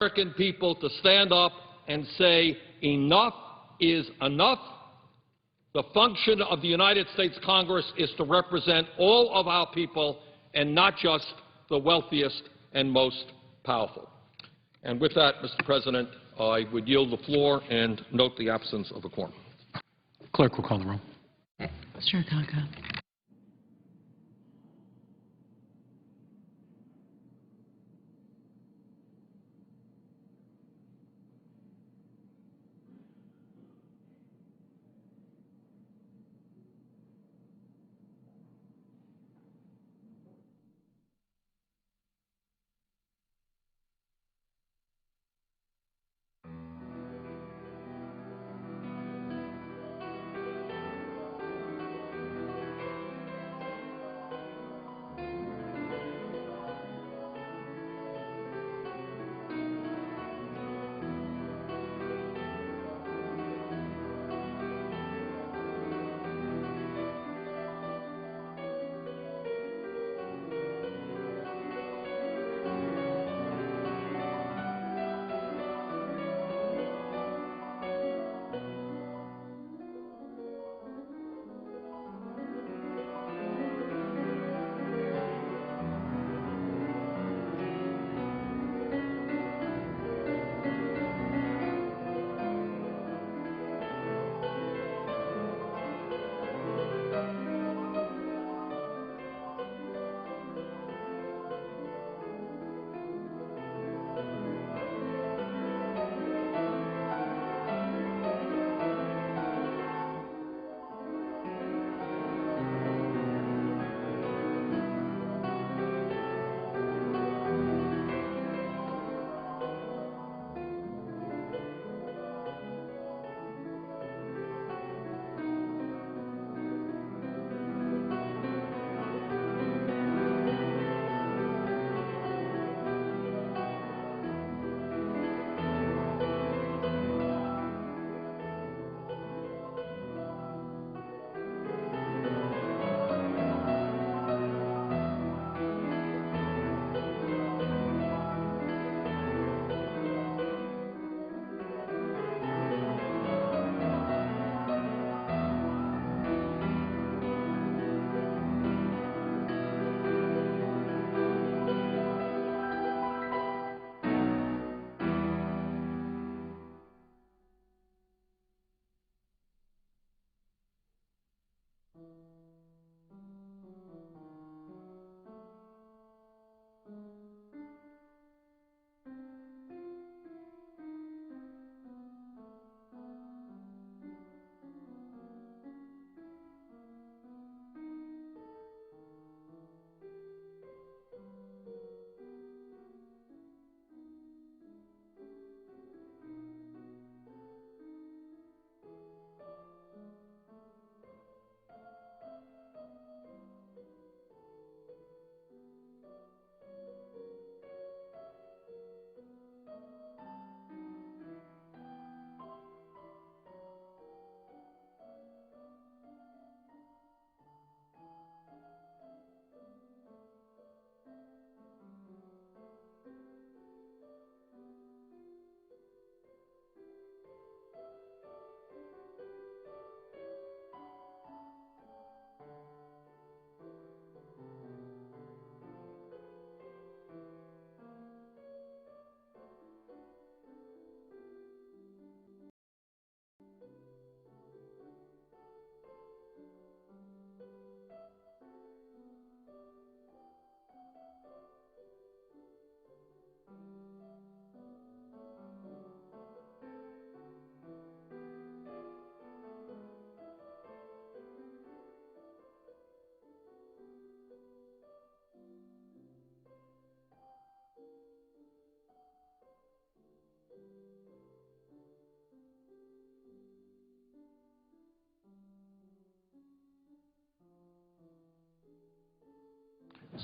American people to stand up and say enough is enough. The function of the United States Congress is to represent all of our people and not just the wealthiest and most powerful. And with that, Mr. President, I would yield the floor and note the absence of a quorum. Clerk will call the roll. Mr. Akaka.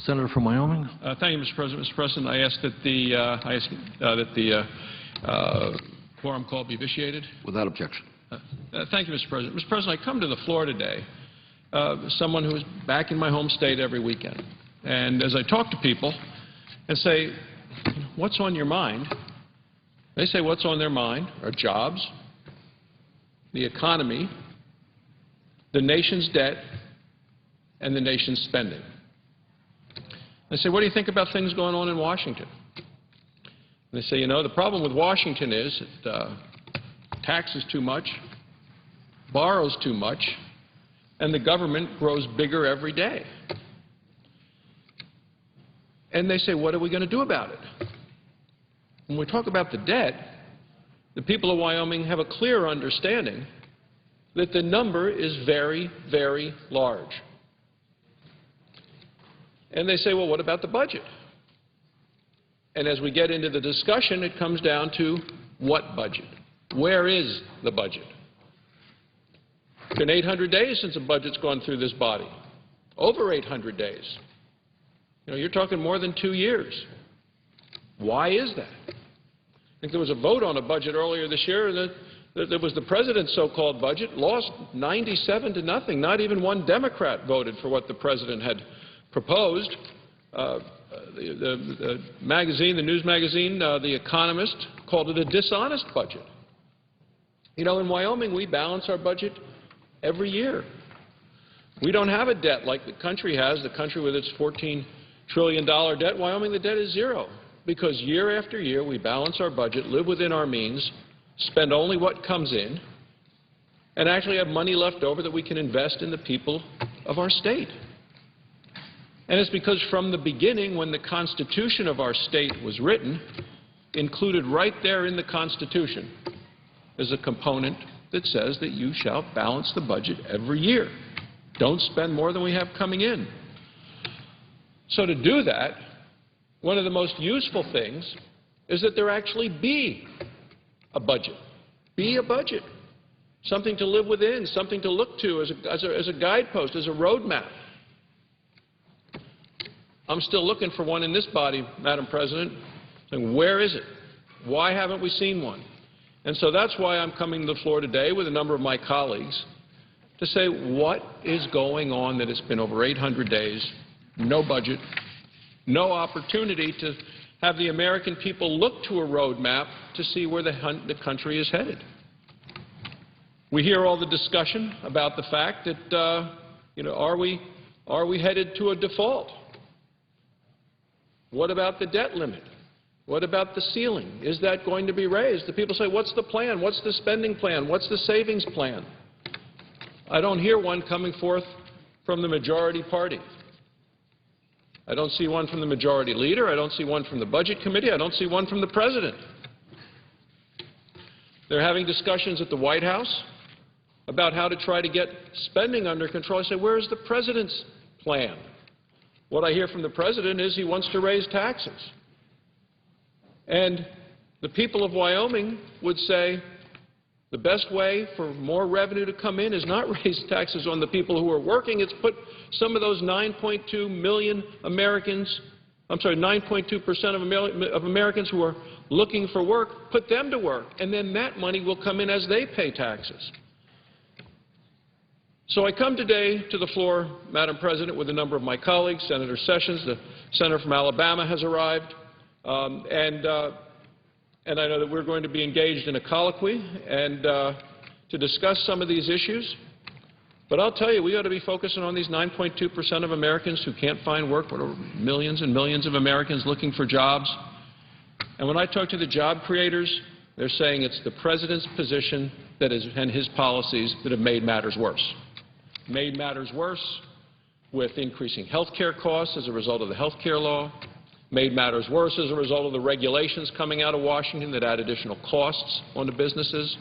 Senator from Wyoming. Thank you, Mr. President. Mr. President, I ask that the quorum call be vitiated. Without objection. Thank you, Mr. President. Mr. President, I come to the floor today, someone who is back in my home state every weekend. And as I talk to people and say, what's on your mind, They say what's on their mind are jobs, the economy, the nation's debt, and the nation's spending. They say, what do you think about things going on in Washington? And they say, you know, the problem with Washington is it taxes too much, borrows too much, and the government grows bigger every day. And they say, what are we going to do about it? When we talk about the debt, the people of Wyoming have a clear understanding that the number is very, very large. And they say, well, what about the budget? And as we get into the discussion, it comes down to what budget? Where is the budget? It's been 800 days since a budget's gone through this body. Over 800 days. You know, you're talking more than 2 years. Why is that? I think there was a vote on a budget earlier this year that there was the president's so-called budget, lost 97 to nothing. Not even one Democrat voted for what the president had proposed. The magazine, the news magazine, The Economist, called it a dishonest budget. You know, in Wyoming, we balance our budget every year. We don't have a debt like the country has, the country with its $14 trillion debt. Wyoming, the debt is zero, because year after year we balance our budget, live within our means, spend only what comes in, and actually have money left over that we can invest in the people of our state. And it's because from the beginning, when the Constitution of our state was written, included right there in the Constitution is a component that says that you shall balance the budget every year. Don't spend more than we have coming in. So to do that, one of the most useful things is that there actually be a budget. Be a budget. Something to live within, something to look to as a guidepost, as a roadmap. I'm still looking for one in this body, Madam President, saying, where is it? Why haven't we seen one? And so that's why I'm coming to the floor today with a number of my colleagues to say what is going on that it's been over 800 days, no budget, no opportunity to have the American people look to a roadmap to see where the country is headed. We hear all the discussion about the fact that, are we headed to a default? What about the debt limit? What about the ceiling? Is that going to be raised? The people say, what's the plan? What's the spending plan? What's the savings plan? I don't hear one coming forth from the majority party. I don't see one from the majority leader. I don't see one from the Budget Committee. I don't see one from the President. They're having discussions at the White House about how to try to get spending under control. I say, where's the President's plan? What I hear from the President is he wants to raise taxes. And the people of Wyoming would say the best way for more revenue to come in is not raise taxes on the people who are working. It's put some of those 9.2 million Americans, 9.2% of Americans who are looking for work, put them to work. And then that money will come in as they pay taxes. So I come today to the floor, Madam President, with a number of my colleagues. Senator Sessions, the senator from Alabama, has arrived. And I know that we're going to be engaged in a colloquy and to discuss some of these issues. But I'll tell you, we ought to be focusing on these 9.2% of Americans who can't find work, but are millions and millions of Americans looking for jobs. And when I talk to the job creators, they're saying it's the President's position and his policies that have made matters worse. Made matters worse with increasing health care costs as a result of the health care law, made matters worse as a result of the regulations coming out of Washington that add additional costs on the businesses,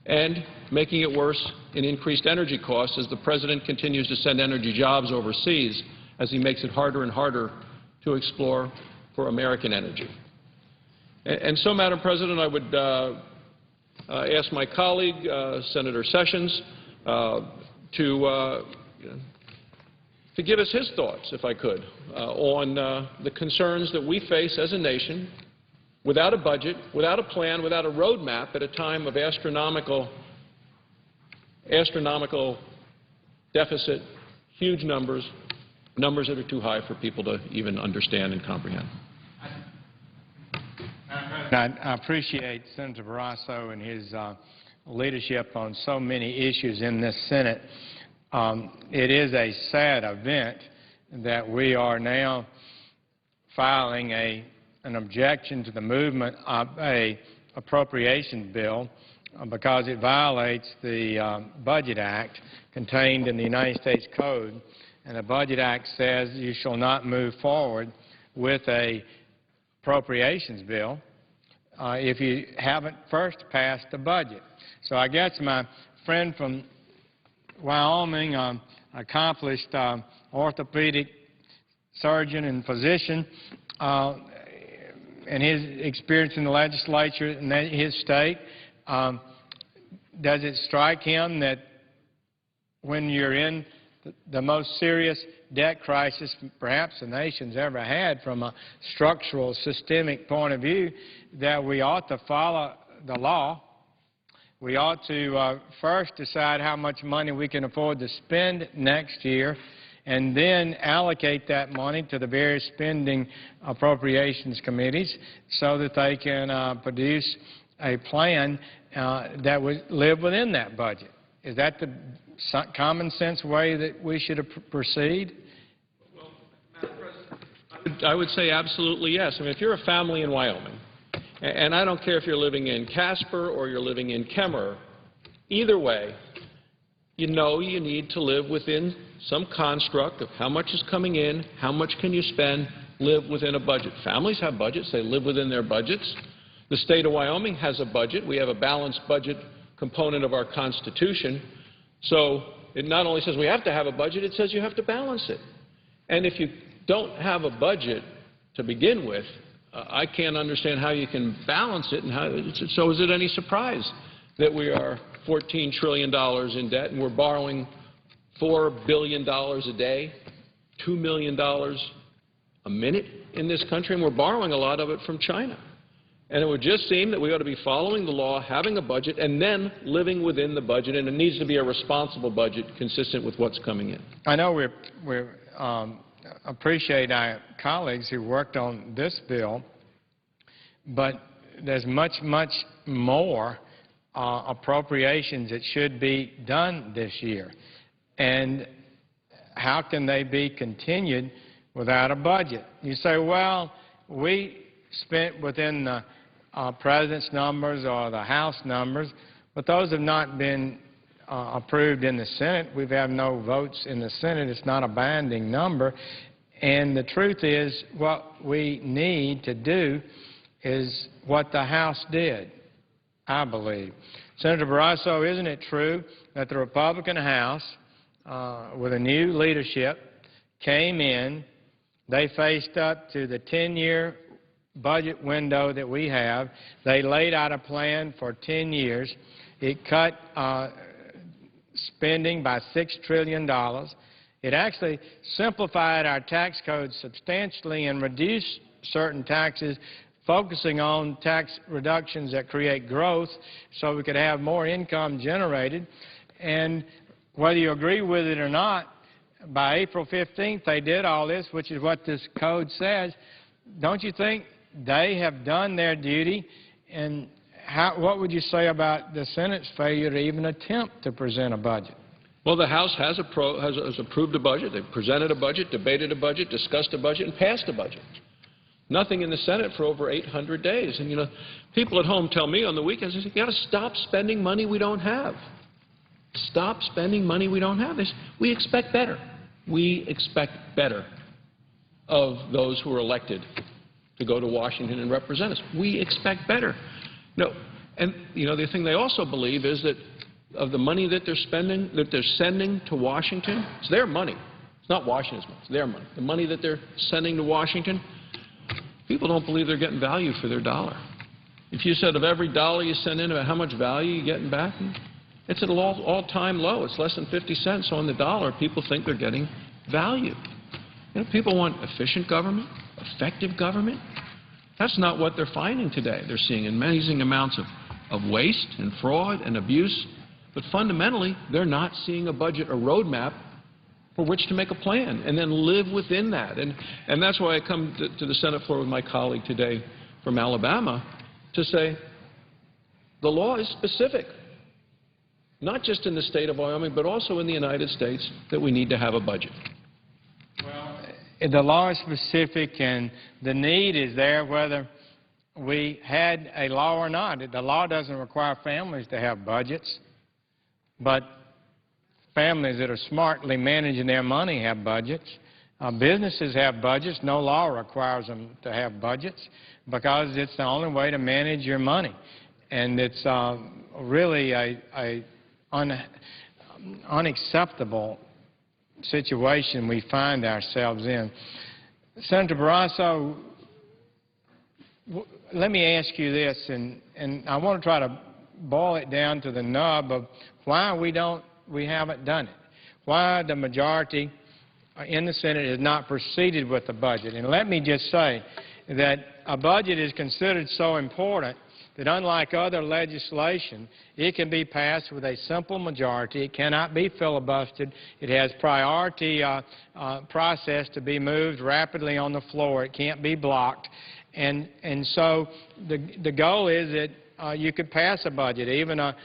and making it worse in increased energy costs as the President continues to send energy jobs overseas as he makes it harder and harder to explore for American energy. And so, Madam President, I would ask my colleague, Senator Sessions, to give us his thoughts, if I could, on the concerns that we face as a nation without a budget, without a plan, without a roadmap at a time of astronomical deficit, huge numbers that are too high for people to even understand and comprehend. Madam President. I appreciate Senator Barrasso and his leadership on so many issues in this Senate. It is a sad event that we are now filing an objection to the movement of a appropriations bill because it violates the Budget Act contained in the United States Code. And the Budget Act says you shall not move forward with a appropriations bill if you haven't first passed the budget. So I guess my friend from Wyoming, accomplished orthopedic surgeon and physician, and his experience in the legislature in his state, does it strike him that when you're in the most serious debt crisis perhaps the nation's ever had from a structural, systemic point of view, that we ought to follow the law? We ought to first decide how much money we can afford to spend next year and then allocate that money to the various spending appropriations committees so that they can produce a plan that would live within that budget. Is that the common sense way that we should proceed? Well, Madam President, I would say absolutely yes. I mean, if you're a family in Wyoming, and I don't care if you're living in Casper or you're living in Kemmerer, either way, you know you need to live within some construct of how much is coming in, how much can you spend, live within a budget. Families have budgets. They live within their budgets. The state of Wyoming has a budget. We have a balanced budget component of our Constitution. So it not only says we have to have a budget, it says you have to balance it. And if you don't have a budget to begin with, I can't understand how you can balance it. And so is it any surprise that we are $14 trillion in debt and we're borrowing $4 billion a day, $2 million a minute in this country, and we're borrowing a lot of it from China? And it would just seem that we ought to be following the law, having a budget, and then living within the budget, and it needs to be a responsible budget consistent with what's coming in. I know we appreciate our colleagues who worked on this bill, but there's much, much more appropriations that should be done this year. And how can they be continued without a budget? You say, well, we spent within the President's numbers or the House numbers, but those have not been approved in the Senate. We've had no votes in the Senate. It's not a binding number. And the truth is, what we need to do is what the House did, I believe. Senator Barrasso, isn't it true that the Republican House, with a new leadership, came in, they faced up to the 10-year budget window that we have. They laid out a plan for 10 years. It cut spending by $6 trillion. It actually simplified our tax code substantially and reduced certain taxes, focusing on tax reductions that create growth so we could have more income generated. And whether you agree with it or not, by April 15th they did all this, which is what this code says. Don't you think they have done their duty? And what would you say about the Senate's failure to even attempt to present a budget? Well, the House has approved a budget. They've presented a budget, debated a budget, discussed a budget, and passed a budget. Nothing in the Senate for over 800 days. And, you know, people at home tell me on the weekends, they say, you've got to stop spending money we don't have. Stop spending money we don't have. They say, we expect better. We expect better of those who are elected to go to Washington and represent us. We expect better. No, and, you know, the thing they also believe is that of the money that they're spending, that they're sending to Washington, it's their money. It's not Washington's money. It's their money. The money that they're sending to Washington, people don't believe they're getting value for their dollar. If you said of every dollar you send in, about how much value you're getting back, it's at an all-time low. It's less than 50 cents on the dollar. People think they're getting value. You know, people want efficient government, effective government. That's not what they're finding today. They're seeing amazing amounts of waste and fraud and abuse. But fundamentally, they're not seeing a budget, a roadmap for which to make a plan and then live within that. And that's why I come to the Senate floor with my colleague today from Alabama to say the law is specific, not just in the state of Wyoming, but also in the United States, that we need to have a budget. The law is specific, and the need is there whether we had a law or not. The law doesn't require families to have budgets, but families that are smartly managing their money have budgets. Businesses have budgets. No law requires them to have budgets because it's the only way to manage your money. And it's really a unacceptable situation we find ourselves in. Senator Barrasso, let me ask you this, and I want to try to boil it down to the nub of why we haven't done it, why the majority in the Senate has not proceeded with the budget. And let me just say that a budget is considered so important that unlike other legislation, it can be passed with a simple majority. It cannot be filibustered. It has priority process to be moved rapidly on the floor. It can't be blocked. And so the goal is that you could pass a budget. Even a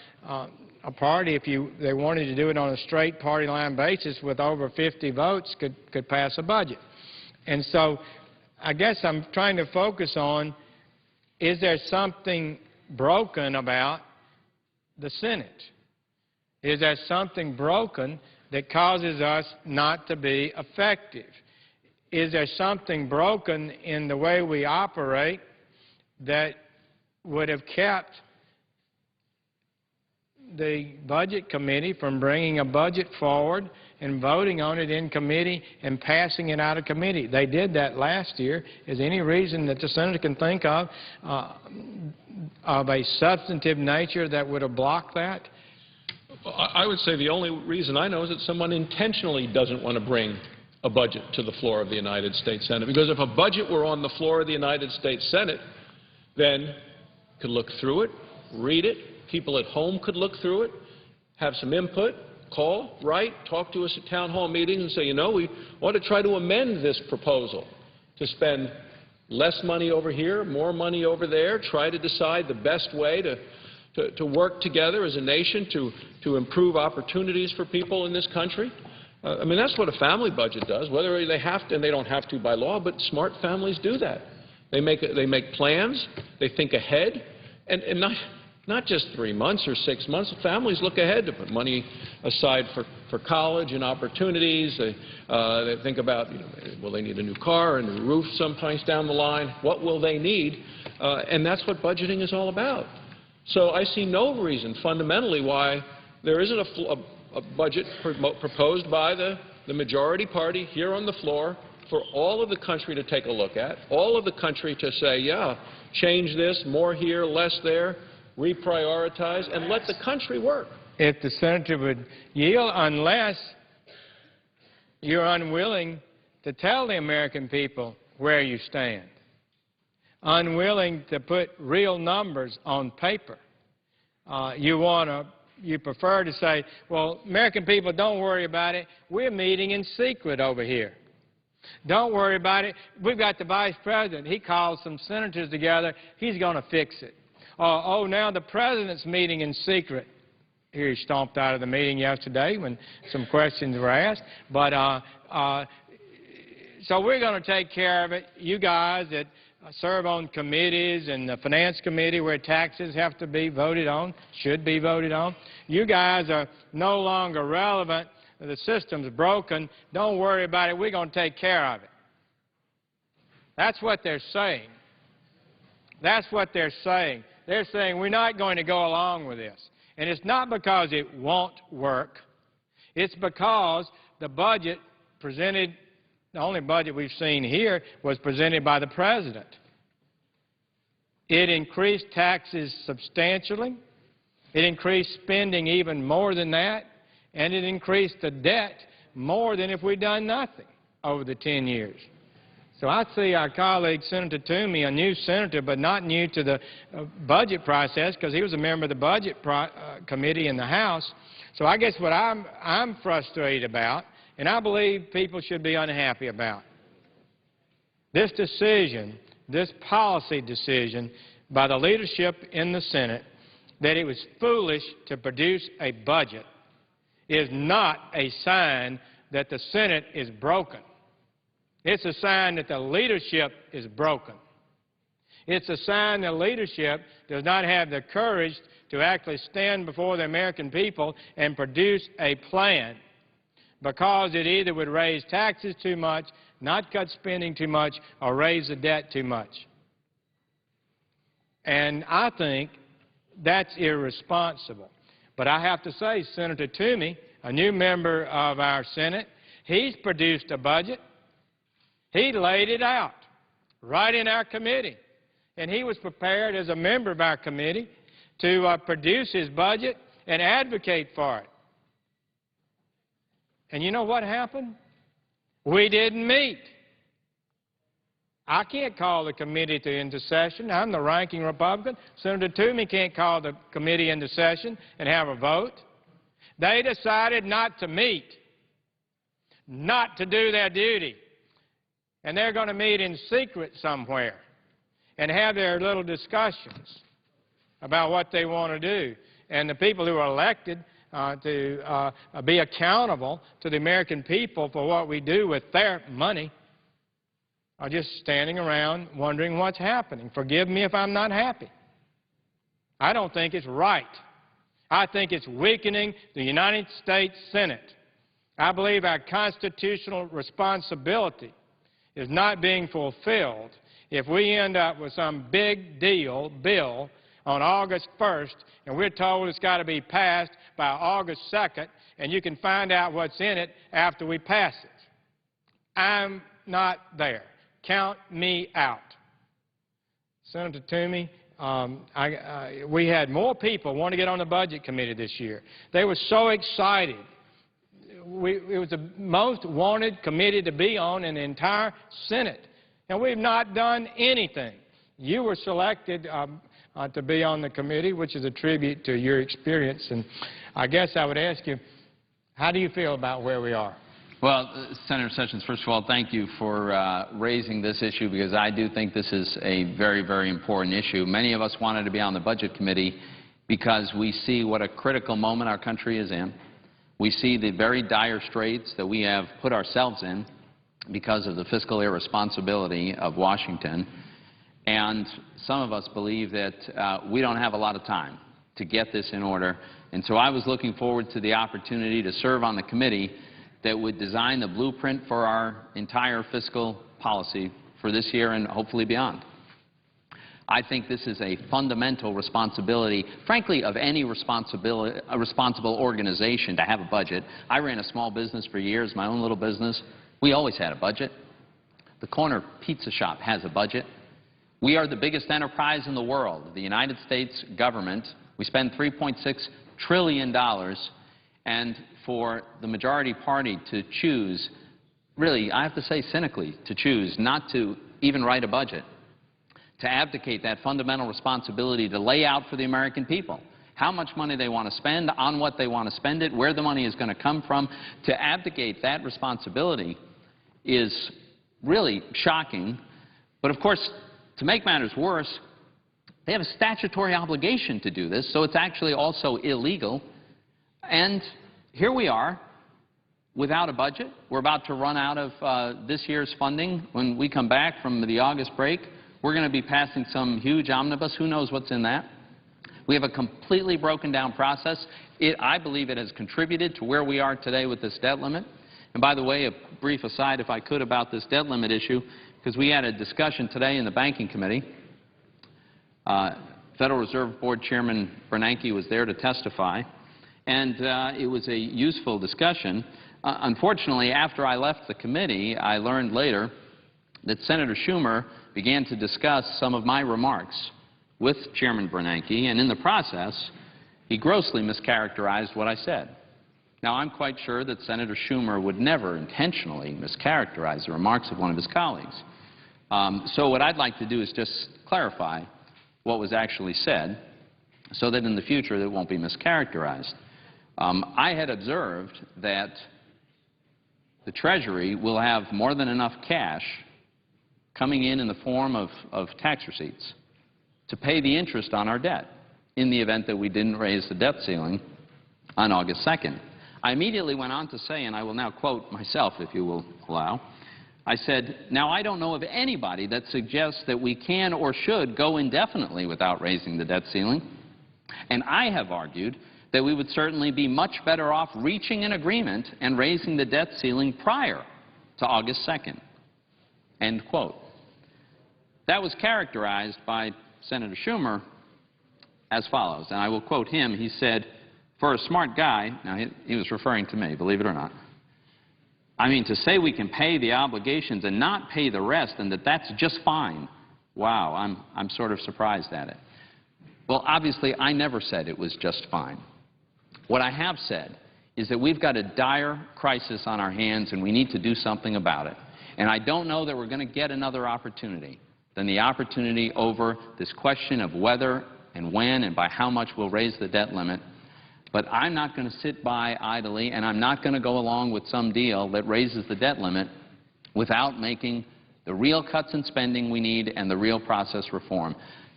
party, if they wanted to do it on a straight party line basis with over 50 votes, could pass a budget. And so I guess I'm trying to focus on, is there something broken about the Senate? Is there something broken that causes us not to be effective? Is there something broken in the way we operate that would have kept the Budget Committee from bringing a budget forward and voting on it in committee and passing it out of committee? They did that last year. Is there any reason that the Senator can think of a substantive nature that would have blocked that? I would say the only reason I know is that someone intentionally doesn't want to bring a budget to the floor of the United States Senate. Because if a budget were on the floor of the United States Senate, then you could look through it, read it, people at home could look through it, have some input, call, write, talk to us at town hall meetings and say, you know, we ought to try to amend this proposal to spend less money over here, more money over there, try to decide the best way to work together as a nation to improve opportunities for people in this country. I mean, that's what a family budget does, whether they have to, and they don't have to by law, but smart families do that. They make plans, they think ahead, and not just 3 months or 6 months. Families look ahead to put money aside for college and opportunities. They think about, you know, will they need a new car, a new roof someplace down the line? What will they need? And that's what budgeting is all about. So I see no reason fundamentally why there isn't a budget proposed by the majority party here on the floor for all of the country to take a look at, all of the country to say, yeah, change this, more here, less there, reprioritize, and let the country work. If the Senator would yield, unless you're unwilling to tell the American people where you stand, unwilling to put real numbers on paper. You prefer to say, well, American people, don't worry about it. We're meeting in secret over here. Don't worry about it. We've got the Vice President. He calls some senators together. He's going to fix it. Oh, now the President's meeting in secret. Here he stomped out of the meeting yesterday when some questions were asked. But so we're going to take care of it. You guys that serve on committees and the Finance Committee where taxes have to be voted on, should be voted on. You guys are no longer relevant. The system's broken. Don't worry about it. We're going to take care of it. That's what they're saying. That's what they're saying. They're saying we're not going to go along with this. And it's not because it won't work. It's because the budget presented, the only budget we've seen here, was presented by the President. It increased taxes substantially. It increased spending even more than that. And it increased the debt more than if we'd done nothing over the 10 years. So I see our colleague, Senator Toomey, a new senator, but not new to the budget process because he was a member of the Budget Committee in the House. So I guess what I'm frustrated about, and I believe people should be unhappy about, this decision, this policy decision, by the leadership in the Senate that it was foolish to produce a budget is not a sign that the Senate is broken. It's a sign that the leadership is broken. It's a sign that leadership does not have the courage to actually stand before the American people and produce a plan, because it either would raise taxes too much, not cut spending too much, or raise the debt too much. And I think that's irresponsible. But I have to say, Senator Toomey, a new member of our Senate, he's produced a budget. He laid it out right in our committee. And he was prepared as a member of our committee to produce his budget and advocate for it. And you know what happened? We didn't meet. I can't call the committee into session. I'm the ranking Republican. Senator Toomey can't call the committee into session and have a vote. They decided not to meet, not to do their duty. And they're going to meet in secret somewhere and have their little discussions about what they want to do. And the people who are elected to be accountable to the American people for what we do with their money are just standing around wondering what's happening. Forgive me if I'm not happy. I don't think it's right. I think it's weakening the United States Senate. I believe our constitutional responsibility is not being fulfilled if we end up with some big deal bill on August 1st and we're told it's got to be passed by August 2nd, and you can find out what's in it after we pass it. I'm not there. Count me out. Senator Toomey, we had more people want to get on the Budget Committee this year. They were so excited. It was the most wanted committee to be on in the entire Senate, and we've not done anything. You were selected to be on the committee, which is a tribute to your experience, and I guess I would ask you, how do you feel about where we are? Well, Senator Sessions, first of all, thank you for raising this issue, because I do think this is a very, very important issue. Many of us wanted to be on the Budget Committee because we see what a critical moment our country is in. We see the very dire straits that we have put ourselves in because of the fiscal irresponsibility of Washington. And some of us believe that we don't have a lot of time to get this in order. And so I was looking forward to the opportunity to serve on the committee that would design the blueprint for our entire fiscal policy for this year and hopefully beyond. I think this is a fundamental responsibility, frankly, of any responsible organization to have a budget. I ran a small business for years, my own little business. We always had a budget. The corner pizza shop has a budget. We are the biggest enterprise in the world, the United States government. We spend $3.6 trillion, and for the majority party to choose, really, I have to say cynically, to choose not to even write a budget, to abdicate that fundamental responsibility to lay out for the American people how much money they want to spend, on what they want to spend it, where the money is going to come from, to abdicate that responsibility is really shocking. But of course, to make matters worse, they have a statutory obligation to do this, so it's actually also illegal. And here we are without a budget. We're about to run out of this year's funding. When we come back from the August break, we're going to be passing some huge omnibus. Who knows what's in that? We have a completely broken down process. I believe it has contributed to where we are today with this debt limit. And by the way, a brief aside, if I could, about this debt limit issue, because we had a discussion today in the Banking Committee. Federal Reserve Board Chairman Bernanke was there to testify, and it was a useful discussion. Unfortunately, after I left the committee, I learned later that Senator Schumer began to discuss some of my remarks with Chairman Bernanke, and in the process, he grossly mischaracterized what I said. Now, I'm quite sure that Senator Schumer would never intentionally mischaracterize the remarks of one of his colleagues. So what I'd like to do is just clarify what was actually said so that in the future it won't be mischaracterized. I had observed that the Treasury will have more than enough cash coming in the form of tax receipts to pay the interest on our debt in the event that we didn't raise the debt ceiling on August 2nd. I immediately went on to say, and I will now quote myself if you will allow, I said, now I don't know of anybody that suggests that we can or should go indefinitely without raising the debt ceiling, and I have argued that we would certainly be much better off reaching an agreement and raising the debt ceiling prior to August 2nd, end quote. That was characterized by Senator Schumer as follows, and I will quote him. He said, for a smart guy, now he was referring to me, believe it or not, I mean, to say we can pay the obligations and not pay the rest and that that's just fine, wow, I'm sort of surprised at it. Well, obviously, I never said it was just fine. What I have said is that we've got a dire crisis on our hands and we need to do something about it. And I don't know that we're going to get another opportunity than the opportunity over this question of whether and when and by how much we'll raise the debt limit. But I'm not going to sit by idly, and I'm not going to go along with some deal that raises the debt limit without making the real cuts in spending we need and the real process reform.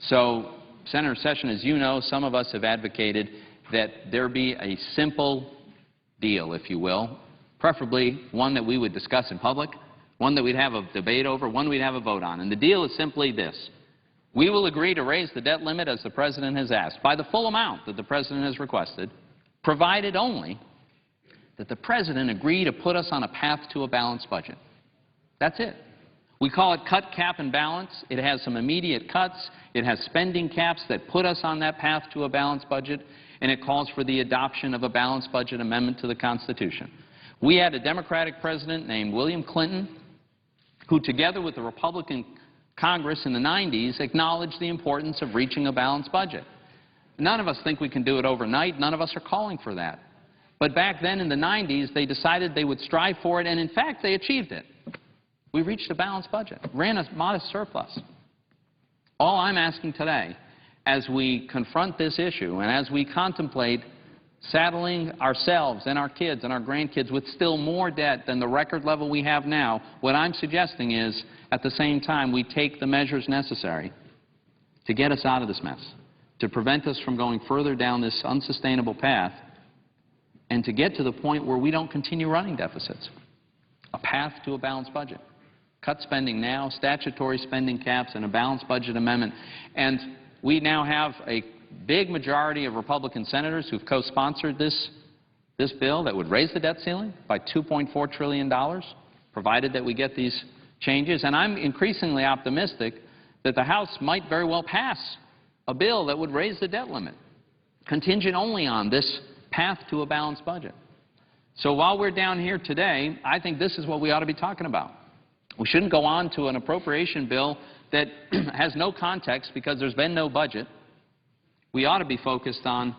So, Senator Sessions, as you know, some of us have advocated that there be a simple deal, if you will, preferably one that we would discuss in public, one that we'd have a debate over, one we'd have a vote on. And the deal is simply this. We will agree to raise the debt limit as the President has asked, by the full amount that the President has requested, provided only that the President agree to put us on a path to a balanced budget. That's it. We call it cut, cap, and balance. It has some immediate cuts. It has spending caps that put us on that path to a balanced budget, and it calls for the adoption of a balanced budget amendment to the Constitution. We had a Democratic president named William Clinton who, together with the Republican Congress in the 90s, acknowledged the importance of reaching a balanced budget. None of us think we can do it overnight. None of us are calling for that. But back then in the 90s, they decided they would strive for it, and in fact, they achieved it. We reached a balanced budget, ran a modest surplus. All I'm asking today, as we confront this issue and as we contemplate saddling ourselves and our kids and our grandkids with still more debt than the record level we have now, what I'm suggesting is, at the same time, we take the measures necessary to get us out of this mess, to prevent us from going further down this unsustainable path, and to get to the point where we don't continue running deficits. A path to a balanced budget. Cut spending now, statutory spending caps, and a balanced budget amendment. And we now have a big majority of Republican senators who've co-sponsored this bill that would raise the debt ceiling by $2.4 trillion, provided that we get these changes. And I'm increasingly optimistic that the House might very well pass a bill that would raise the debt limit, contingent only on this path to a balanced budget. So while we're down here today, I think this is what we ought to be talking about. We shouldn't go on to an appropriation bill that has no context because there's been no budget. We ought to be focused on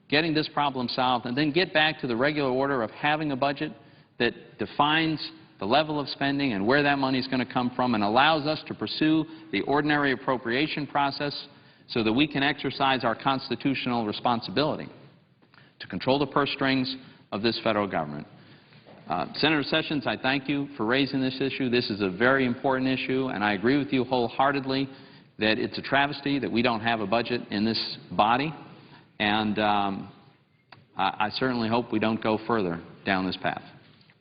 getting this problem solved and then get back to the regular order of having a budget that defines the level of spending and where that money is going to come from and allows us to pursue the ordinary appropriation process so that we can exercise our constitutional responsibility to control the purse strings of this federal government. Senator Sessions, I thank you for raising this issue. This is a very important issue, and I agree with you wholeheartedly that it's a travesty that we don't have a budget in this body, and I certainly hope we don't go further down this path.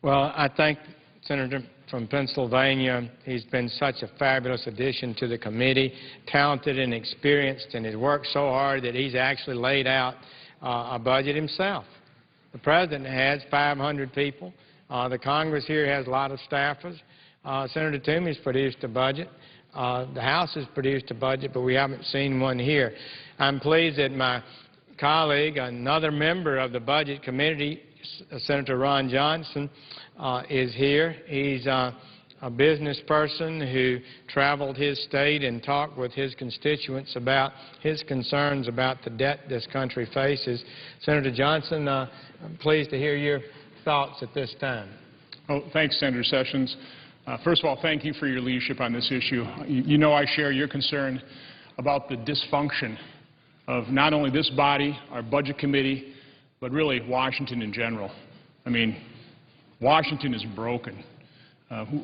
Well, I thank Senator from Pennsylvania. He's been such a fabulous addition to the committee, talented and experienced, and has worked so hard that he's actually laid out a budget himself. The President has 500 people. The Congress here has a lot of staffers. Senator Toomey's produced a budget. The House has produced a budget, but we haven't seen one here. I'm pleased that my colleague, another member of the Budget Committee, Senator Ron Johnson, is here. He's a business person who traveled his state and talked with his constituents about his concerns about the debt this country faces. Senator Johnson, I'm pleased to hear your thoughts at this time. Oh, thanks, Senator Sessions. First of all, thank you for your leadership on this issue. You know I share your concern about the dysfunction of not only this body, our Budget Committee, but really Washington in general. I mean, Washington is broken.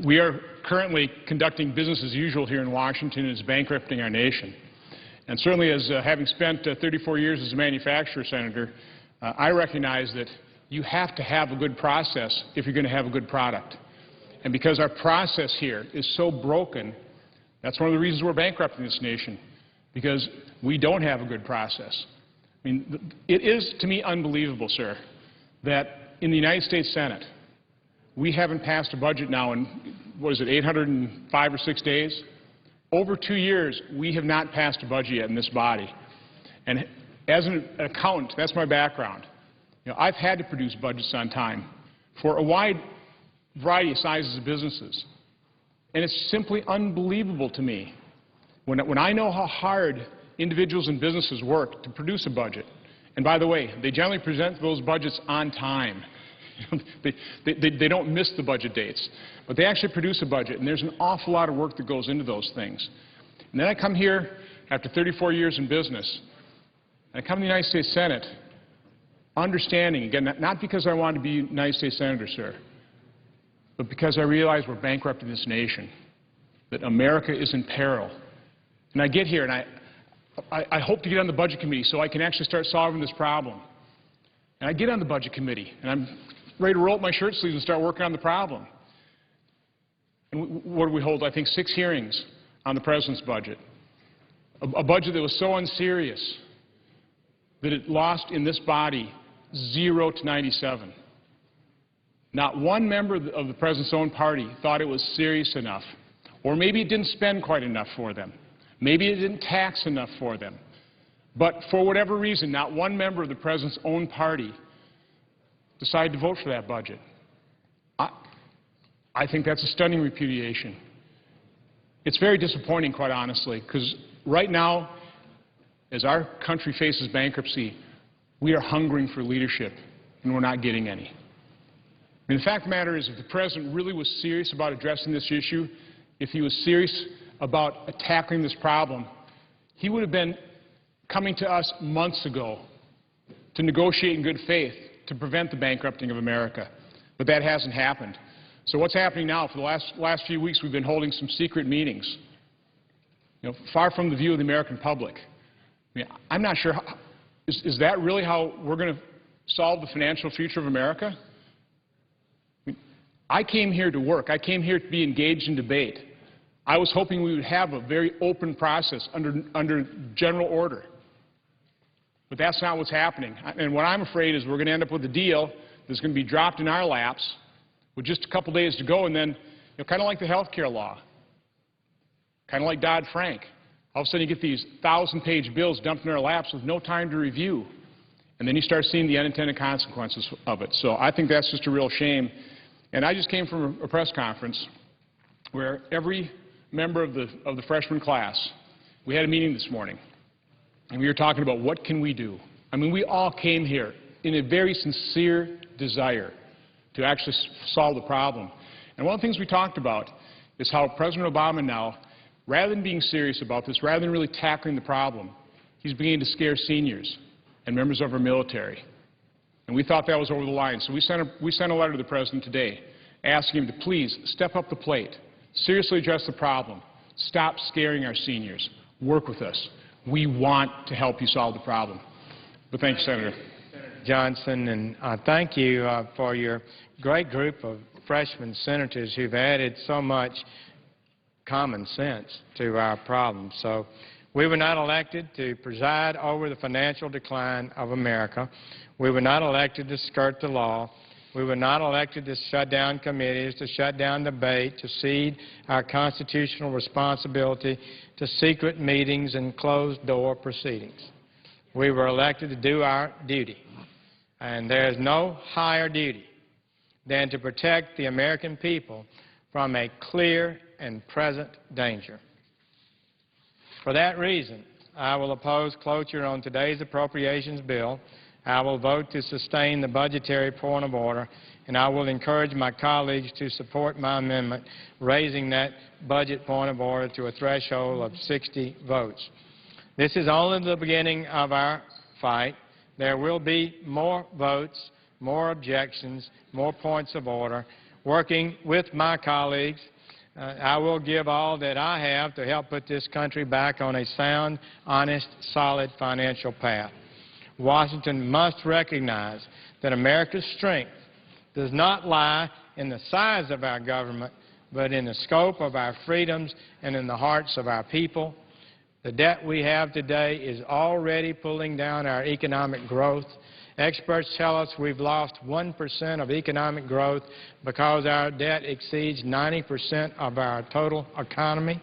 We are currently conducting business as usual here in Washington, and it's bankrupting our nation. And certainly as having spent 34 years as a manufacturer, Senator, I recognize that you have to have a good process if you're going to have a good product. And because our process here is so broken, that's one of the reasons we're bankrupt in this nation, because we don't have a good process. I mean, it is, to me, unbelievable, sir, that in the United States Senate, we haven't passed a budget now in, what is it, 805 or 6 days? Over 2 years, we have not passed a budget yet in this body. And as an accountant, that's my background. You know, I've had to produce budgets on time for a wide variety of sizes of businesses. And it's simply unbelievable to me when I know how hard individuals and businesses work to produce a budget. And by the way, they generally present those budgets on time. They don't miss the budget dates. But they actually produce a budget, and there's an awful lot of work that goes into those things. And then I come here after 34 years in business, and I come to the United States Senate understanding, again, not because I wanted to be a United States Senator, sir, but because I realize we're bankrupt in this nation, that America is in peril. And I get here, and I hope to get on the Budget Committee so I can actually start solving this problem. And I get on the Budget Committee, and I'm ready to roll up my shirt sleeves and start working on the problem. And what do we hold? I think 6 hearings on the President's budget. A budget that was so unserious that it lost in this body 0 to 97. Not one member of the President's own party thought it was serious enough. Or maybe it didn't spend quite enough for them. Maybe it didn't tax enough for them. But for whatever reason, not one member of the President's own party decided to vote for that budget. I think that's a stunning repudiation. It's very disappointing, quite honestly, because right now, as our country faces bankruptcy, we are hungering for leadership, and we're not getting any. I mean, the fact of the matter is, if the President really was serious about addressing this issue, if he was serious about tackling this problem, he would have been coming to us months ago to negotiate in good faith to prevent the bankrupting of America. But that hasn't happened. So what's happening now? For the last few weeks, we've been holding some secret meetings, far from the view of the American public. I mean, I'm not sure, is that really how we're going to solve the financial future of America? I mean, I came here to work. I came here to be engaged in debate. I was hoping we would have a very open process under general order. But that's not what's happening. And what I'm afraid is we're going to end up with a deal that's going to be dropped in our laps with just a couple days to go, and then, kind of like the health care law, kind of like Dodd-Frank. All of a sudden you get these 1,000-page bills dumped in our laps with no time to review, and then you start seeing the unintended consequences of it. So I think that's just a real shame. And I just came from a press conference where every member of the freshman class, we had a meeting this morning, and we were talking about what can we do. I mean, we all came here in a very sincere desire to actually solve the problem. And one of the things we talked about is how President Obama now, rather than being serious about this, rather than really tackling the problem, he's beginning to scare seniors and members of our military. And we thought that was over the line. So we sent a letter to the President today asking him to please step up the plate, seriously address the problem, stop scaring our seniors, work with us. We want to help you solve the problem. But thank you, Senator Johnson, and thank you for your great group of freshman senators who've added so much common sense to our problems. So we were not elected to preside over the financial decline of America. We were not elected to skirt the law. We were not elected to shut down committees, to shut down debate, to cede our constitutional responsibility to secret meetings and closed-door proceedings. We were elected to do our duty. And there is no higher duty than to protect the American people from a clear and present danger. For that reason, I will oppose cloture on today's appropriations bill. I will vote to sustain the budgetary point of order, and I will encourage my colleagues to support my amendment, raising that budget point of order to a threshold of 60 votes. This is only the beginning of our fight. There will be more votes, more objections, more points of order. Working with my colleagues, I will give all that I have to help put this country back on a sound, honest, solid financial path. Washington must recognize that America's strength does not lie in the size of our government, but in the scope of our freedoms and in the hearts of our people. The debt we have today is already pulling down our economic growth. Experts tell us we've lost 1% of economic growth because our debt exceeds 90% of our total economy,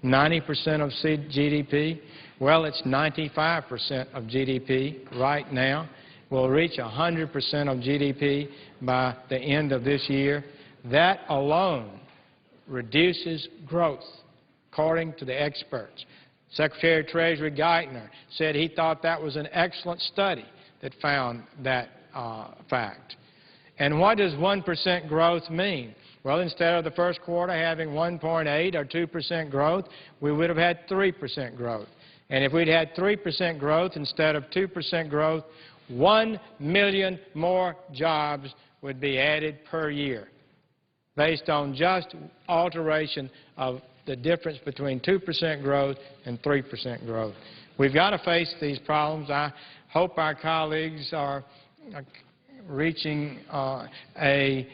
90% of GDP. Well, it's 95% of GDP right now. We'll reach 100% of GDP by the end of this year. That alone reduces growth, according to the experts. Secretary of Treasury Geithner said he thought that was an excellent study that found that fact. And what does 1% growth mean? Well, instead of the first quarter having 1.8 or 2% growth, we would have had 3% growth. And if we'd had 3% growth instead of 2% growth, 1 million more jobs would be added per year based on just alteration of the difference between 2% growth and 3% growth. We've got to face these problems. I hope our colleagues are reaching a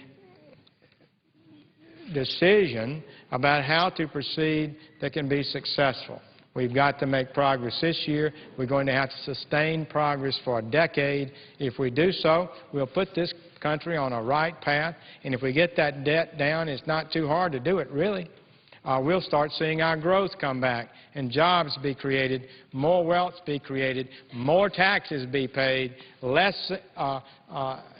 decision about how to proceed that can be successful. We've got to make progress this year. We're going to have to sustain progress for a decade. If we do so, we'll put this country on a right path. And if we get that debt down, it's not too hard to do it, really. We'll start seeing our growth come back and jobs be created, more wealth be created, more taxes be paid, less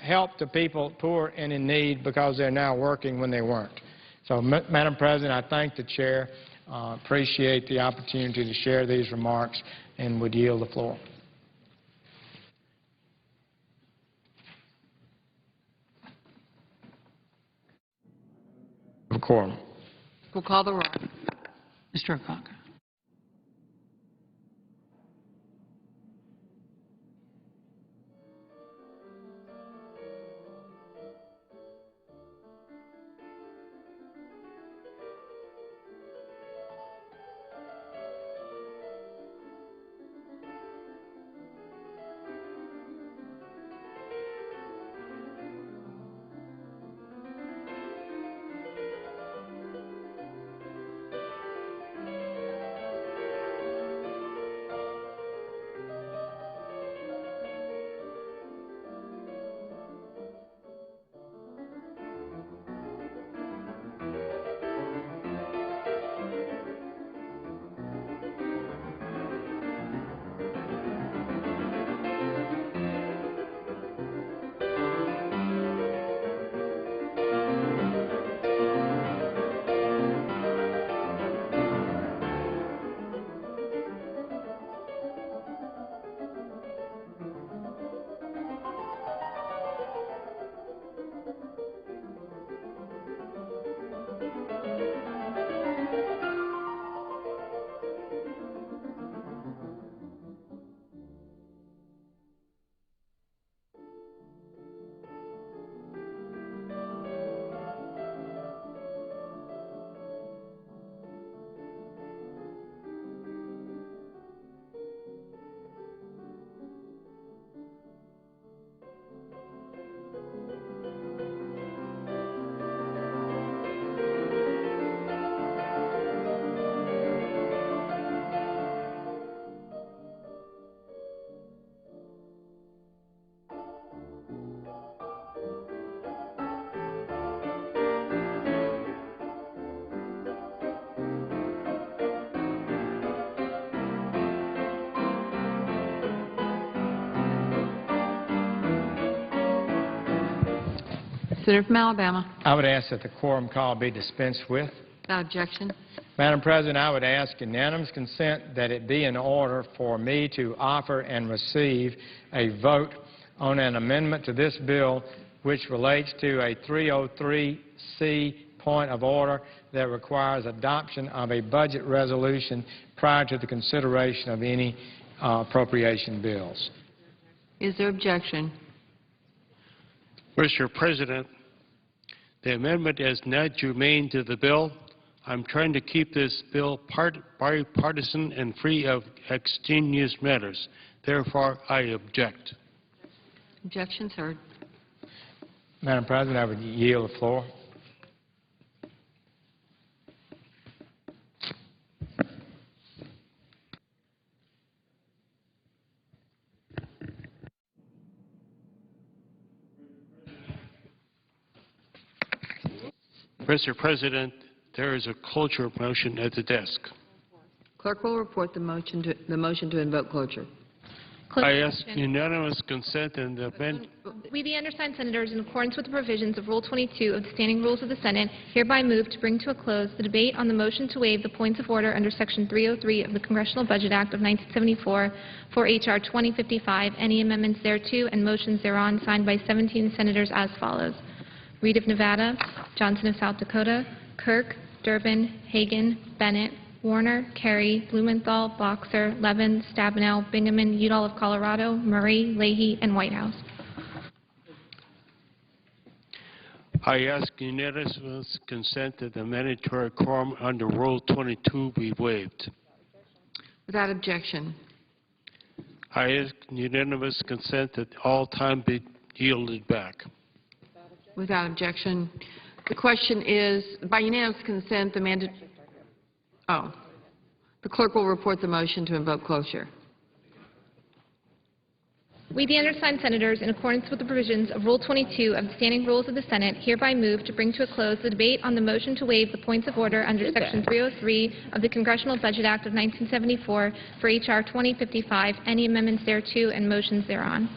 help to people poor and in need because they're now working when they weren't. So, Madam President, I thank the Chair, appreciate the opportunity to share these remarks, and would yield the floor. Quorum. We'll call the roll. Mr. Akaka. Senator from Alabama. I would ask that the quorum call be dispensed with. Without objection. Madam President, I would ask unanimous consent that it be in order for me to offer and receive a vote on an amendment to this bill which relates to a 303C point of order that requires adoption of a budget resolution prior to the consideration of any appropriation bills. Is there objection? Mr. President, the amendment is not germane to the bill, I'm trying to keep this bill bipartisan and free of extraneous matters. Therefore, I object. Objections heard. Madam President, I would yield the floor. Mr. President, there is a cloture motion at the desk. Clerk will report the motion to invoke cloture. I ask unanimous consent and amend. We, the undersigned senators, in accordance with the provisions of Rule 22 of the Standing Rules of the Senate, hereby move to bring to a close the debate on the motion to waive the points of order under Section 303 of the Congressional Budget Act of 1974 for H.R. 2055, any amendments thereto, and motions thereon, signed by 17 senators as follows: Reed of Nevada, Johnson of South Dakota, Kirk, Durbin, Hagan, Bennett, Warner, Kerry, Blumenthal, Boxer, Levin, Stabenow, Bingaman, Udall of Colorado, Murray, Leahy, and Whitehouse. I ask unanimous consent that the mandatory quorum under Rule 22 be waived. Without objection. I ask unanimous consent that all time be yielded back. Without objection. The question is, by unanimous consent, the clerk will report the motion to invoke cloture. We, the undersigned senators, in accordance with the provisions of Rule 22 of the Standing Rules of the Senate, hereby move to bring to a close the debate on the motion to waive the points of order under Section 303 of the Congressional Budget Act of 1974 for H.R. 2055, any amendments thereto, and motions thereon.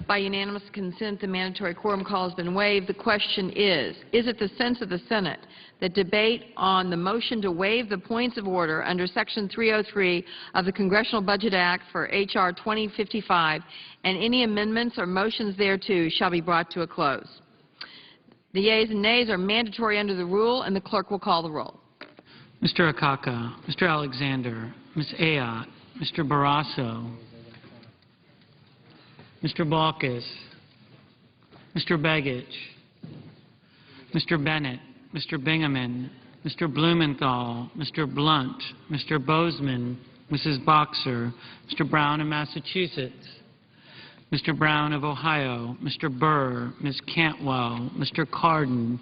By unanimous consent, the mandatory quorum call has been waived. The question is it the sense of the Senate that debate on the motion to waive the points of order under Section 303 of the Congressional Budget Act for H.R. 2055 and any amendments or motions thereto shall be brought to a close? The yeas and nays are mandatory under the rule, and the clerk will call the roll. Mr. Akaka, Mr. Alexander, Ms. Ayotte, Mr. Barrasso, Mr. Baucus, Mr. Begich, Mr. Bennett, Mr. Bingaman, Mr. Blumenthal, Mr. Blunt, Mr. Bozeman, Mrs. Boxer, Mr. Brown of Massachusetts, Mr. Brown of Ohio, Mr. Burr, Ms. Cantwell, Mr. Cardin,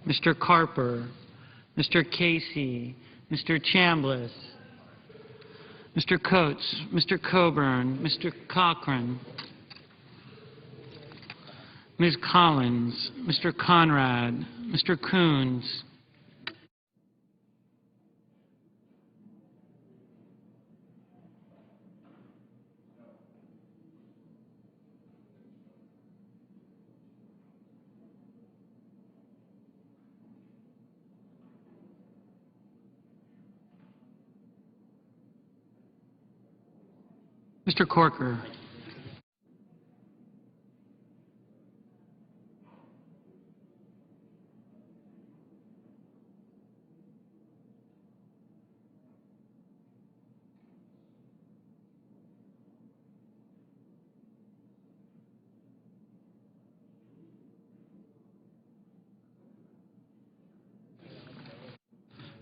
Mr. Carper, Mr. Casey, Mr. Chambliss, Mr. Coates, Mr. Coburn, Mr. Cochran, Ms. Collins, Mr. Conrad, Mr. Coons, Mr. Corker,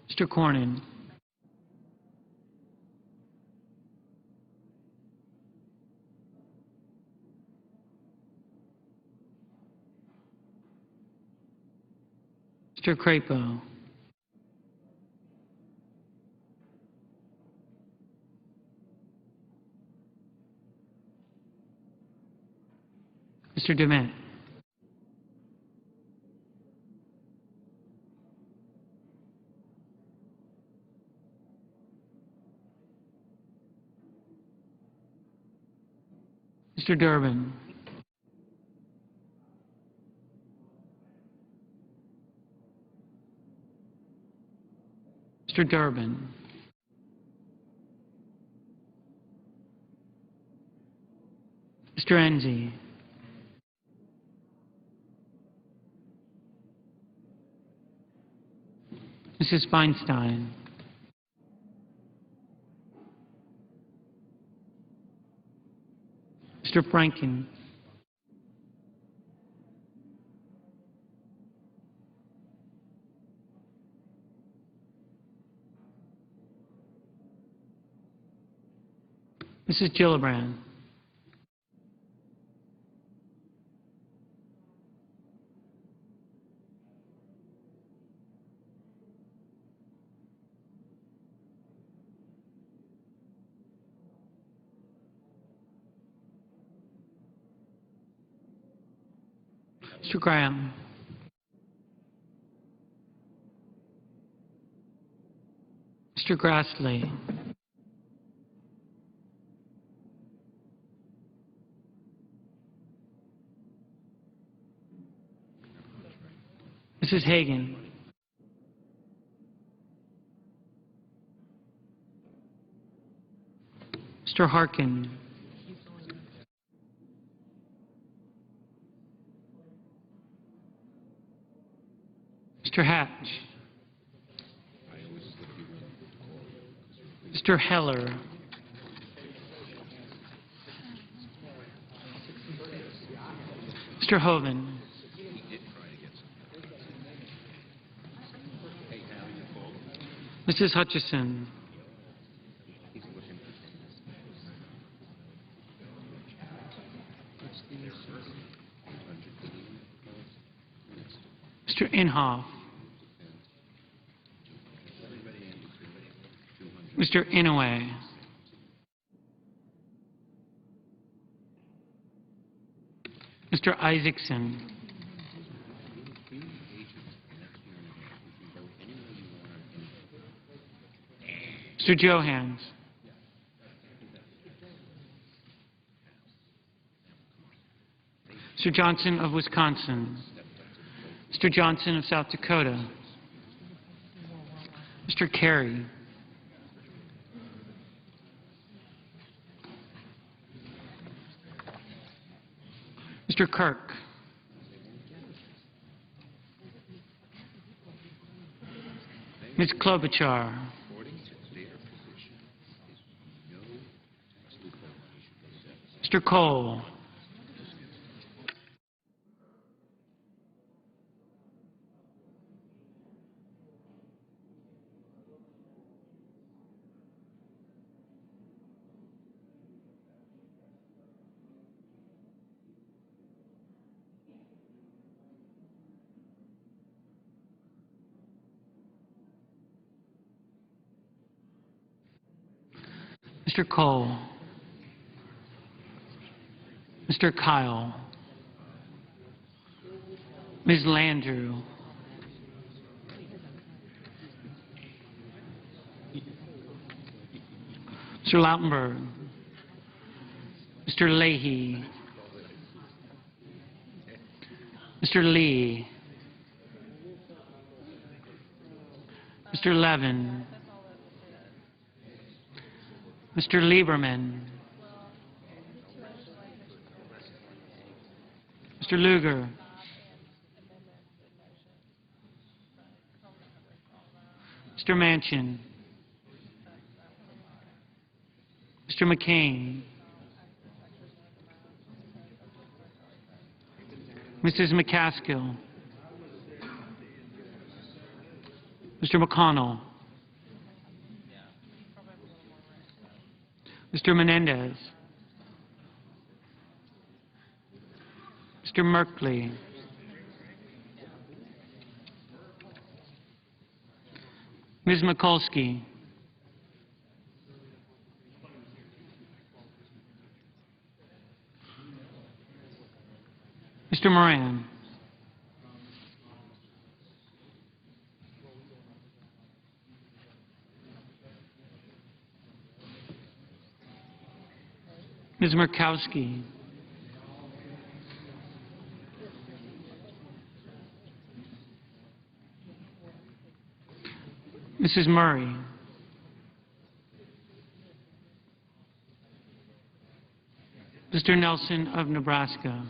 Mr. Cornyn, Mr. Crapo, Mr. DeMint, Mr. Durbin, Mr. Durbin, Mr. Enzi, Mrs. Feinstein, Mr. Franken, Mrs. Gillibrand. Mr. Graham. Mr. Grassley. Mrs. Hagan. Mr. Harkin. Mr. Hatch. Mr. Heller. Mr. Hoven. Mrs. Hutchison. Mr. Inhofe. Mr. Inouye. Mr. Isaacson. Mr. Johans. Mr. Johnson of Wisconsin. Mr. Johnson of South Dakota. Mr. Kerry. Mr. Kirk. Ms. Klobuchar. Mr. Cole. Mr. Cole. Mr. Kyle. Ms. Landrieu. Mr. Lautenberg. Mr. Leahy. Mr. Lee. Mr. Levin. Mr. Lieberman. Mr. Lugar. Mr. Manchin. Mr. McCain. Mrs. McCaskill. Mr. McConnell. Mr. Menendez. Mr. Merkley. Ms. Mikulski. Mr. Moran. Ms. Murkowski. Mrs. Murray. Mr. Nelson of Nebraska.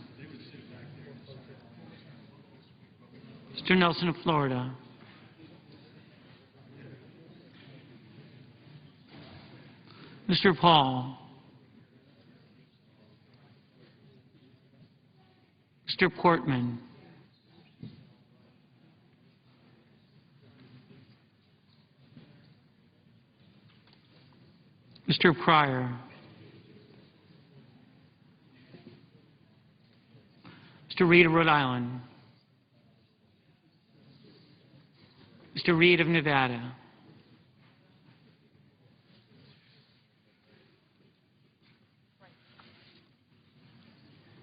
Mr. Nelson of Florida. Mr. Paul. Mr. Portman. Mr. Pryor. Mr. Reed of Rhode Island. Mr. Reed of Nevada.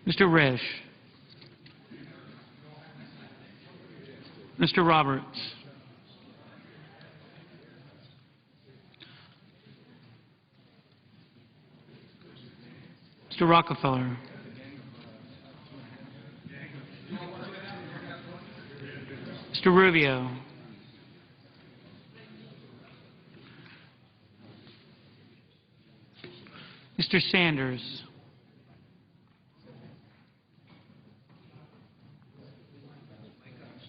Mr. Risch. Mr. Roberts. Mr. Rockefeller. Mr. Rubio. Mr. Sanders.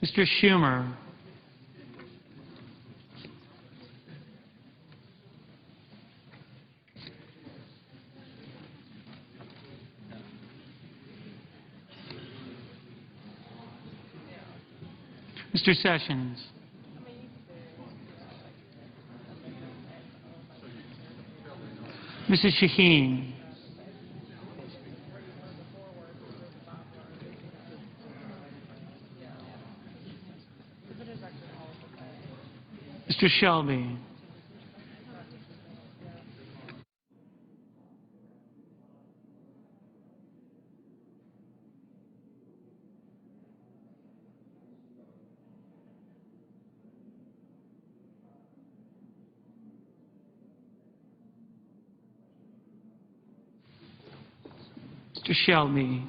Mr. Schumer. Mr. Sessions. Mrs. Shaheen. Mr. Shelby. Mr. Shelby.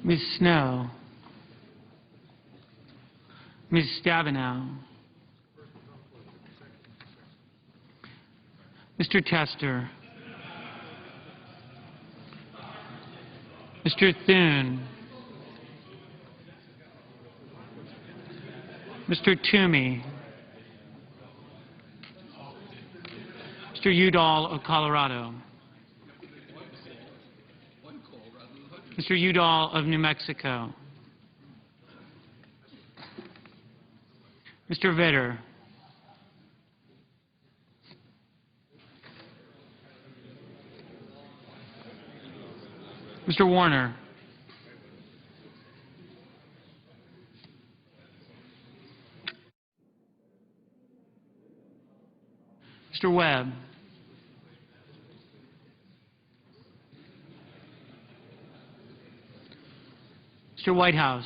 Ms. Snow. Ms. Stabenow. Mr. Tester. Mr. Thune. Mr. Toomey. Mr. Udall of Colorado. Mr. Udall of New Mexico. Mr. Vitter. Mr. Warner. Mr. Webb. Mr. Whitehouse.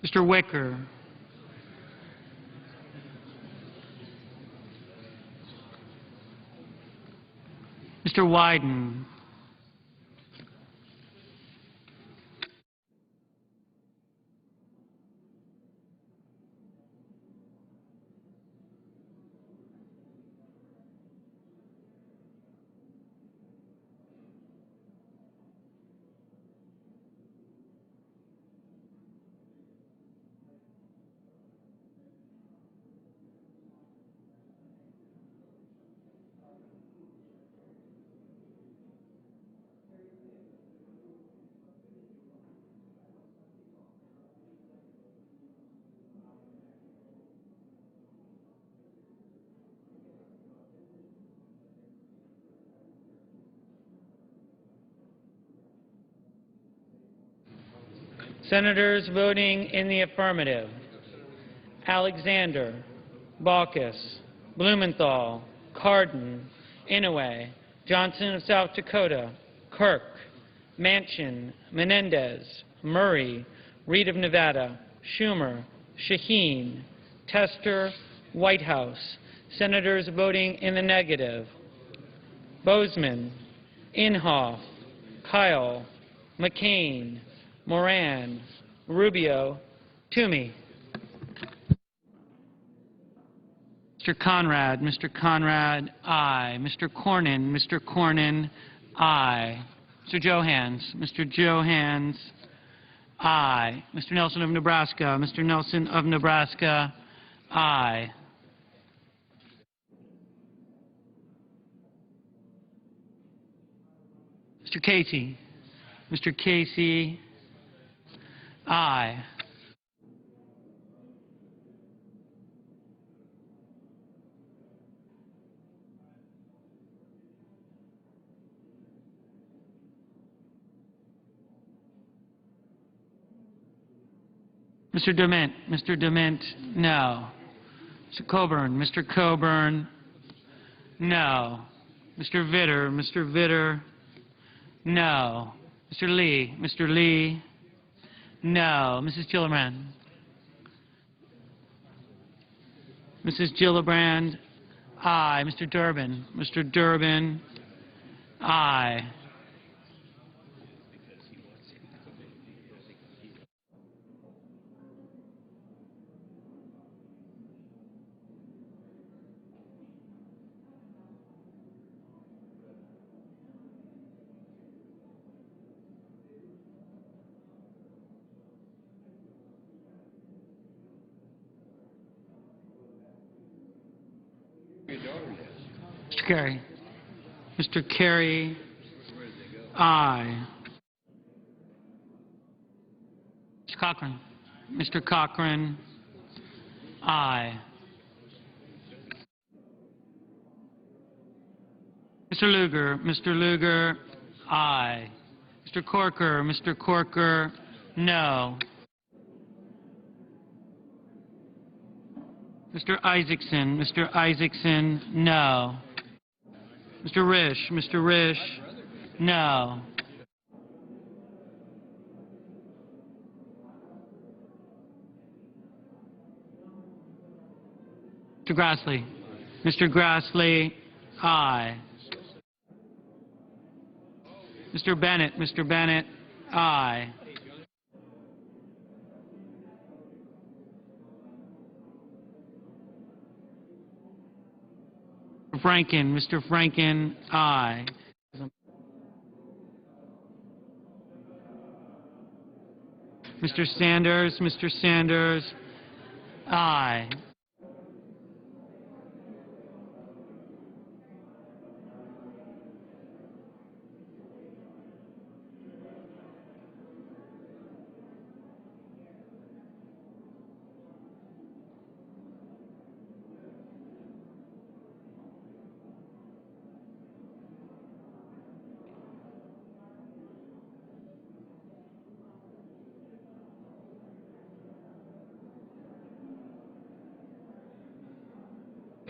Mr. Wicker. Mr. Wyden. Senators voting in the affirmative: Alexander, Baucus, Blumenthal, Cardin, Inouye, Johnson of South Dakota, Kirk, Manchin, Menendez, Murray, Reed of Nevada, Schumer, Shaheen, Tester, Whitehouse. Senators voting in the negative: Bozeman, Inhofe, Kyle, McCain, Moran, Rubio, Toomey. Mr. Conrad, aye. Mr. Cornyn, aye. Mr. Johans, aye. Mr. Nelson of Nebraska, aye. Mr. Casey, aye. Mr. Dement. Mr. Dement, no. Mr. Coburn. Mr. Coburn, no. Mr. Vitter. Mr. Vitter, no. Mr. Lee. Mr. Lee, no. Mrs. Gillibrand. Mrs. Gillibrand, aye. Mr. Durbin. Mr. Durbin, aye. Mr. Carey. Mr. Carey, aye. Mr. Cochran. Mr. Cochran, aye. Mr. Lugar. Mr. Lugar, aye. Mr. Corker. Mr. Corker, no. Mr. Isaacson. Mr. Isaacson, no. Mr. Risch. Mr. Risch, no. Mr. Grassley. Mr. Grassley, aye. Mr. Bennett. Mr. Bennett, aye. Mr. Franken. Mr. Franken, aye. Mr. Sanders. Mr. Sanders, aye.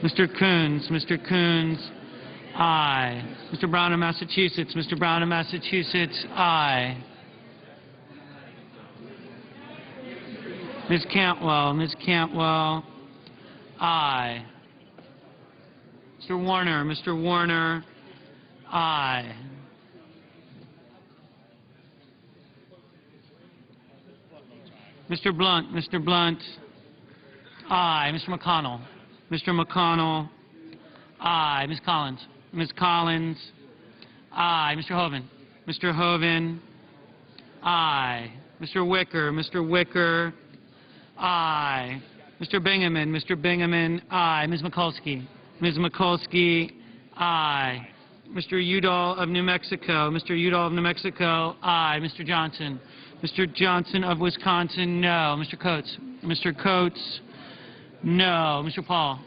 Mr. Coons. Mr. Coons, aye. Mr. Brown of Massachusetts. Mr. Brown of Massachusetts, aye. Ms. Cantwell. Ms. Cantwell, aye. Mr. Warner. Mr. Warner, aye. Mr. Blunt. Mr. Blunt, aye. Mr. McConnell. Mr. McConnell, aye. Ms. Collins. Ms. Collins, aye. Mr. Hoven. Mr. Hoven, aye. Mr. Wicker. Mr. Wicker, aye. Mr. Bingaman. Mr. Bingaman, aye. Ms. Mikulski. Ms. Mikulski, aye. Mr. Udall of New Mexico. Mr. Udall of New Mexico, aye. Mr. Johnson. Mr. Johnson of Wisconsin, no. Mr. Coates. Mr. Coates, no. Mr. Paul.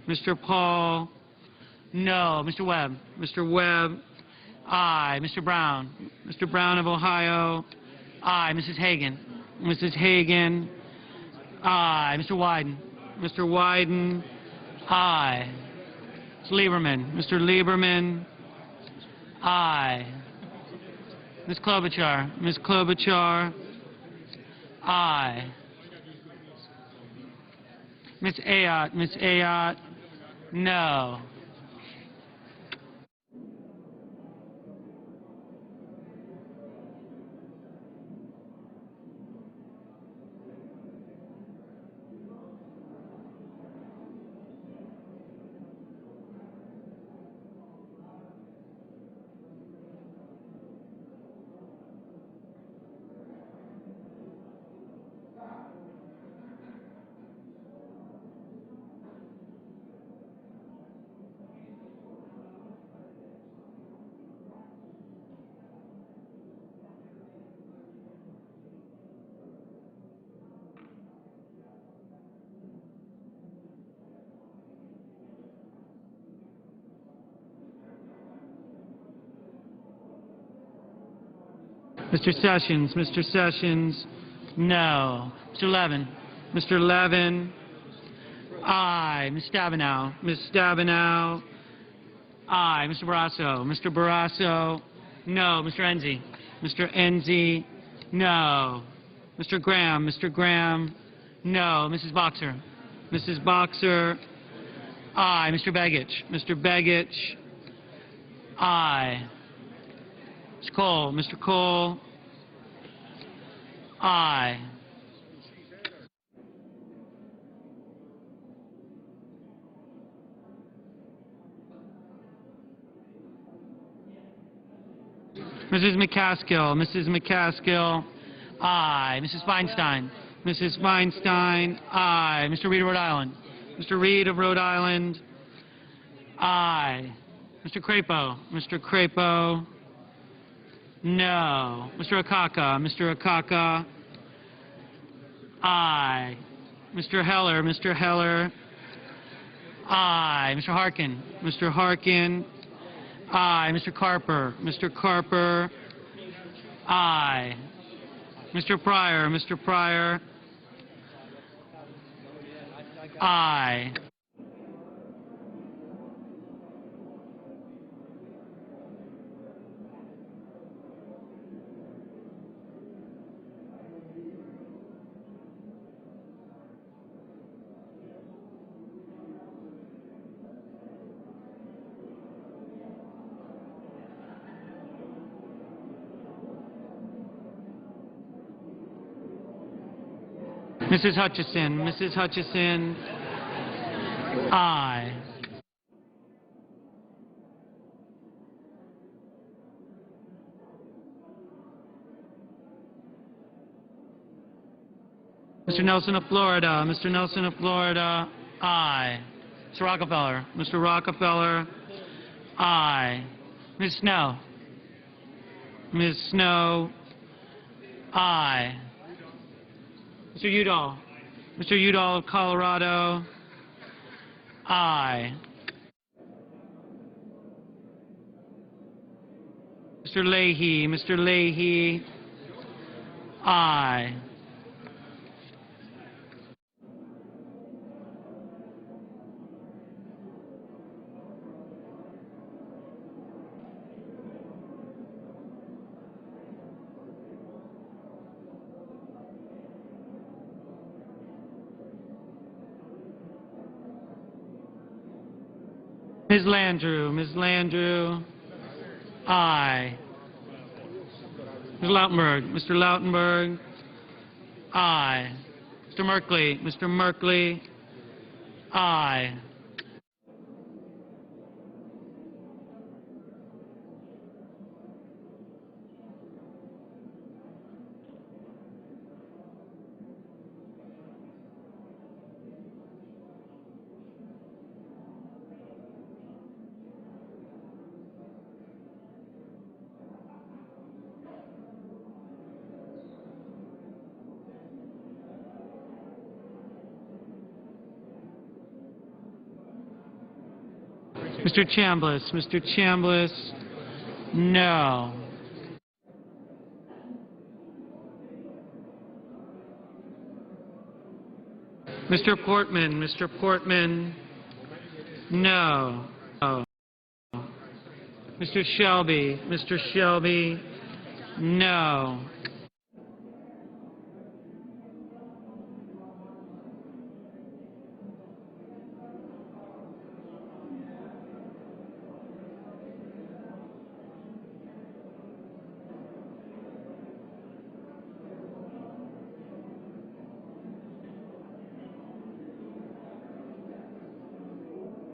Mr. Paul, no. Mr. Webb. Mr. Webb, aye. Mr. Brown. Mr. Brown of Ohio, aye. Mrs. Hagan. Mrs. Hagan, aye. Mr. Wyden. Mr. Wyden, aye. Mr. Lieberman. Mr. Lieberman, aye. Ms. Klobuchar. Ms. Klobuchar, aye. Ms. Ayotte. Ms. Ayotte, no. Mr. Sessions. Mr. Sessions, No. Mr. Levin? Mr. Levin? Aye. Ms. Stabenow? Ms. Stabenow? Aye. Mr. Barrasso? Mr. Barrasso? No. Mr. Enzi? Mr. Enzi? No. Mr. Graham? Mr. Graham? No. Mrs. Boxer? Mrs. Boxer? Aye. Mr. Begich? Mr. Begich? Aye. Mr. Cole? Mr. Cole? Aye. Mrs. McCaskill? Mrs. McCaskill? Aye. Mrs. Feinstein? Mrs. Feinstein? Aye. Mr. Reed of Rhode Island? Mr. Reed of Rhode Island? Aye. Mr. Crapo? Mr. Crapo? No. Mr. Akaka? Mr. Akaka? Aye. Mr. Heller? Mr. Heller? Aye. Mr. Harkin? Mr. Harkin? Aye. Mr. Carper? Mr. Carper? Aye. Mr. Pryor? Mr. Pryor? Aye. Mrs. Hutchison? Mrs. Hutchison? Aye. Mr. Nelson of Florida? Mr. Nelson of Florida? Aye. Mr. Rockefeller? Mr. Rockefeller? Aye. Ms. Snow? Ms. Snow? Aye. Mr. Udall? Mr. Udall of Colorado? Aye. Mr. Leahy? Mr. Leahy? Aye. Ms. Landrieu? Ms. Landrieu? Aye. Mr. Lautenberg? Mr. Lautenberg? Aye. Mr. Merkley? Mr. Merkley? Aye. Mr. Chambliss? Mr. Chambliss? No. Mr. Portman? Mr. Portman? No. No. Mr. Shelby? Mr. Shelby? No.